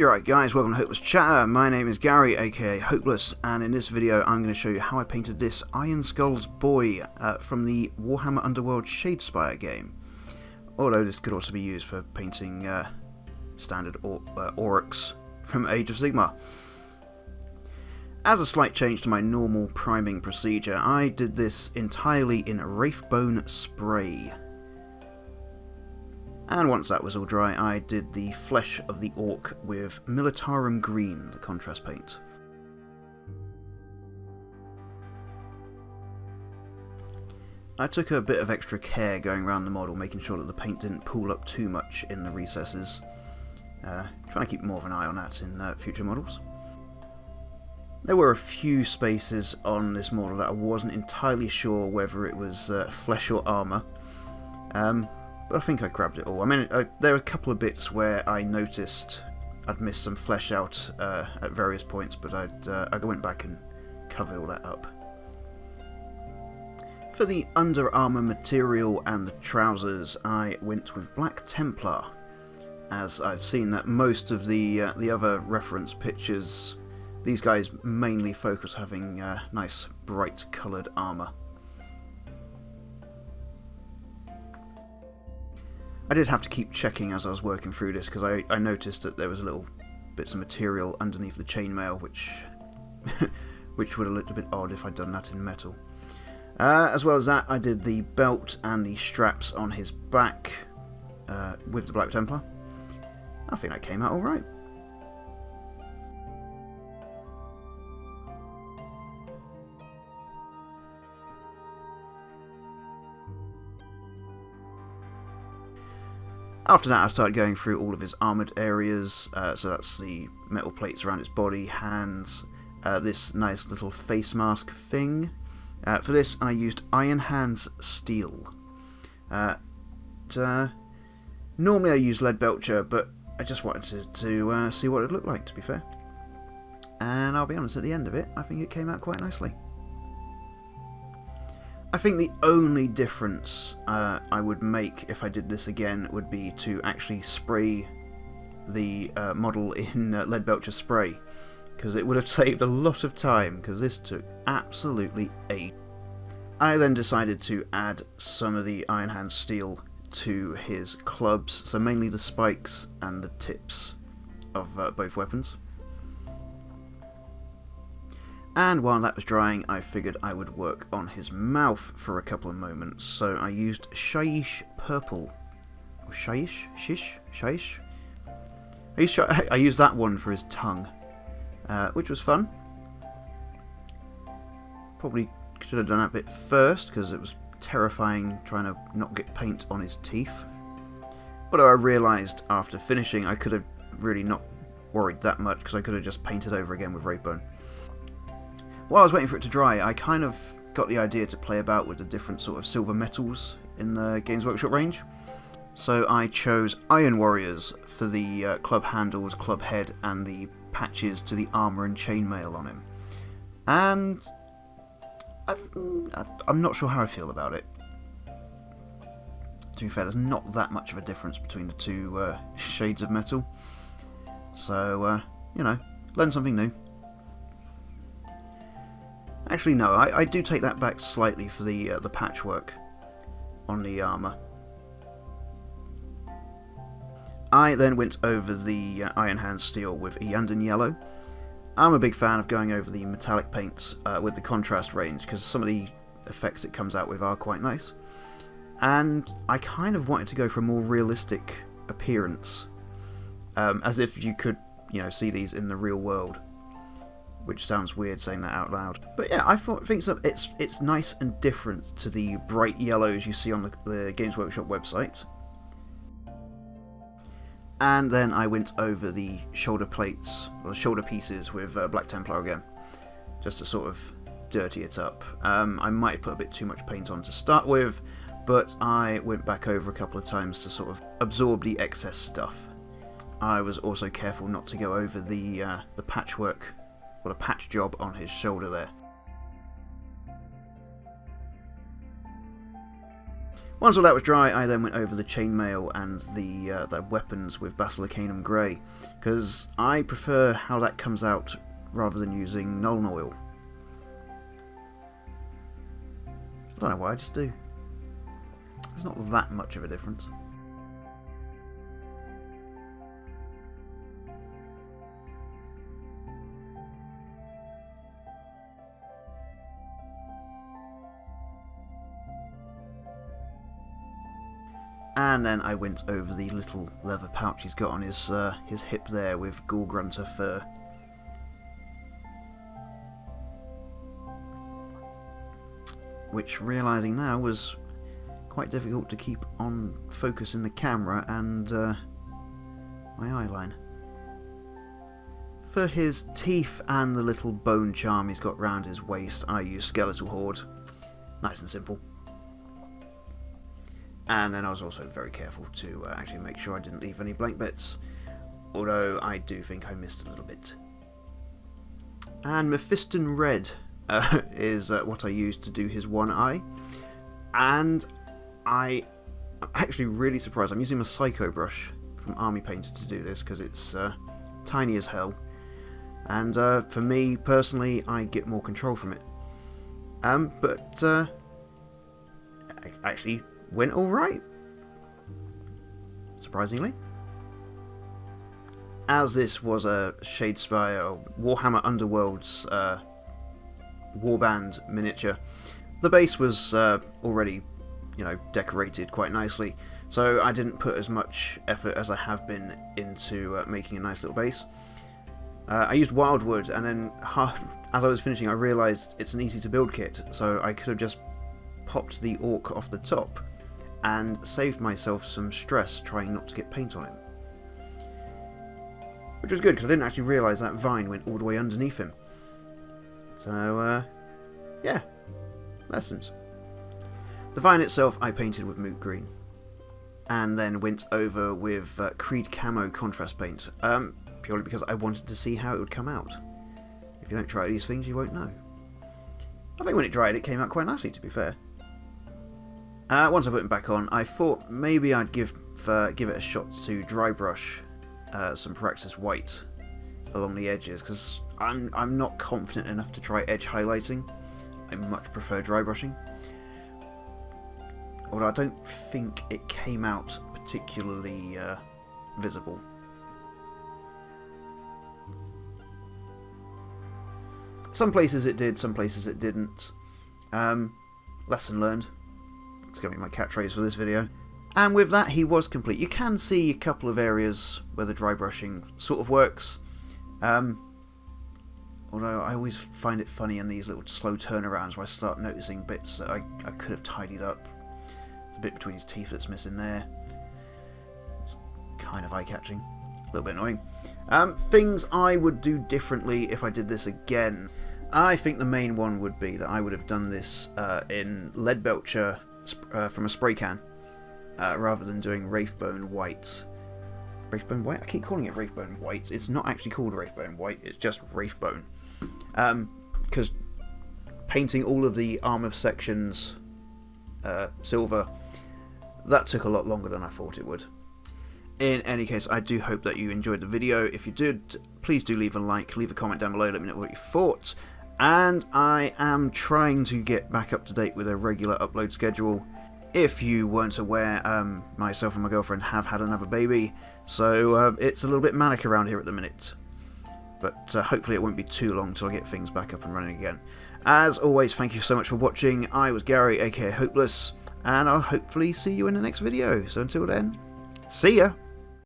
You're right guys, welcome to Hopeless Chatter. My name is Gary, aka Hopeless, and in this video I'm going to show you how I painted this Ironskull's boy from the Warhammer Underworlds Shadespire game. Although this could also be used for painting standard Orruks from Age of Sigmar. As a slight change to my normal priming procedure, I did this entirely in Wraithbone spray. And once that was all dry, I did the flesh of the orc with Militarum Green, the contrast paint. I took a bit of extra care going around the model, making sure that the paint didn't pool up too much in the recesses. Trying to keep more of an eye on that in future models. There were a few spaces on this model that I wasn't entirely sure whether it was flesh or armour. But I think I grabbed it all. I mean, there were a couple of bits where I noticed I'd missed some flesh out at various points, but I went back and covered all that up. For the under armour material and the trousers, I went with Black Templar, as I've seen that most of the other reference pictures, these guys mainly focus having nice bright coloured armour. I did have to keep checking as I was working through this because I noticed that there was little bits of material underneath the chainmail which would have looked a bit odd if I'd done that in metal. As well as that, I did the belt and the straps on his back with the Black Templar. I think that came out alright. After that I started going through all of his armoured areas, so that's the metal plates around his body, hands, this nice little face mask thing. For this I used Iron Hands Steel. Normally I use Lead Belcher, but I just wanted to see what it looked like, to be fair. And I'll be honest, at the end of it, I think it came out quite nicely. I think the only difference I would make if I did this again would be to actually spray the model in Lead Belcher spray, because it would have saved a lot of time, because this took absolutely ages. I then decided to add some of the Iron Hand Steel to his clubs, so mainly the spikes and the tips of both weapons. And while that was drying, I figured I would work on his mouth for a couple of moments, so I used Shyish Purple. Or Shyish? Shish? Shyish? I used that one for his tongue, which was fun. Probably should have done that bit first, because it was terrifying trying to not get paint on his teeth. Although I realised after finishing I could have really not worried that much, because I could have just painted over again with Wraithbone. While I was waiting for it to dry, I kind of got the idea to play about with the different sort of silver metals in the Games Workshop range. So I chose Iron Warriors for the club handles, club head, and the patches to the armour and chainmail on him. And I'm not sure how I feel about it. To be fair, there's not that much of a difference between the two shades of metal. So, you know, learn something new. Actually, no, I do take that back slightly for the patchwork on the armour. I then went over the Iron Hand Steel with Iyanden Yellow. I'm a big fan of going over the metallic paints with the contrast range, because some of the effects it comes out with are quite nice. And I kind of wanted to go for a more realistic appearance, as if you could, you know, see these in the real world. Which sounds weird saying that out loud. But yeah, I think so. It's nice and different to the bright yellows you see on the Games Workshop website. And then I went over the shoulder plates, or shoulder pieces with Black Templar again, just to sort of dirty it up. I might have put a bit too much paint on to start with, but I went back over a couple of times to sort of absorb the excess stuff. I was also careful not to go over the patchwork, or the patch job on his shoulder there. Once all that was dry, I then went over the chainmail and the weapons with Basilicanium Grey, because I prefer how that comes out rather than using Nuln Oil. I don't know why, I just do. There's not that much of a difference. And then I went over the little leather pouch he's got on his hip there with Ghoul Grunter fur. Which, realising now, was quite difficult to keep on focus in the camera and my eyeline. For his teeth and the little bone charm he's got round his waist, I use Skeletal Horde. Nice and simple. And then I was also very careful to actually make sure I didn't leave any blank bits, although I do think I missed a little bit. And Mephiston Red is what I used to do his one eye, and I'm actually really surprised. I'm using my Psycho brush from Army Painter to do this because it's tiny as hell, and for me personally I get more control from it. But actually went alright, surprisingly. As this was a Shadespire Warhammer Underworlds warband miniature, the base was already, you know, decorated quite nicely, so I didn't put as much effort as I have been into making a nice little base. I used Wildwood, and then as I was finishing I realised it's an easy to build kit, so I could have just popped the Ork off the top and saved myself some stress trying not to get paint on him. Which was good, because I didn't actually realise that vine went all the way underneath him. So, yeah, lessons. The vine itself I painted with Moot Green, and then went over with Creed Camo contrast paint, purely because I wanted to see how it would come out. If you don't try these things, you won't know. I think when it dried, it came out quite nicely, to be fair. Once I put it back on, I thought maybe I'd give it a shot to dry brush some Praxis White along the edges, because I'm not confident enough to try edge highlighting. I much prefer dry brushing. Although I don't think it came out particularly visible. Some places it did, some places it didn't. Lesson learned. It's going to be my catchphrase for this video. And with that, he was complete. You can see a couple of areas where the dry brushing sort of works. Although I always find it funny in these little slow turnarounds where I start noticing bits that I could have tidied up. The bit between his teeth that's missing there. It's kind of eye-catching. A little bit annoying. Things I would do differently if I did this again. I think the main one would be that I would have done this in Leadbelcher from a spray can, rather than doing Wraithbone White. Wraithbone White? I keep calling it Wraithbone White. It's not actually called Wraithbone White, it's just Wraithbone. Because painting all of the armour sections silver, that took a lot longer than I thought it would. In any case, I do hope that you enjoyed the video. If you did, please do leave a like, leave a comment down below, let me know what you thought. And I am trying to get back up to date with a regular upload schedule. If you weren't aware, myself and my girlfriend have had another baby, so it's a little bit manic around here at the minute. But hopefully it won't be too long till I get things back up and running again. As always, thank you so much for watching. I was Gary, aka Hopeless, and I'll hopefully see you in the next video. So until then, see ya!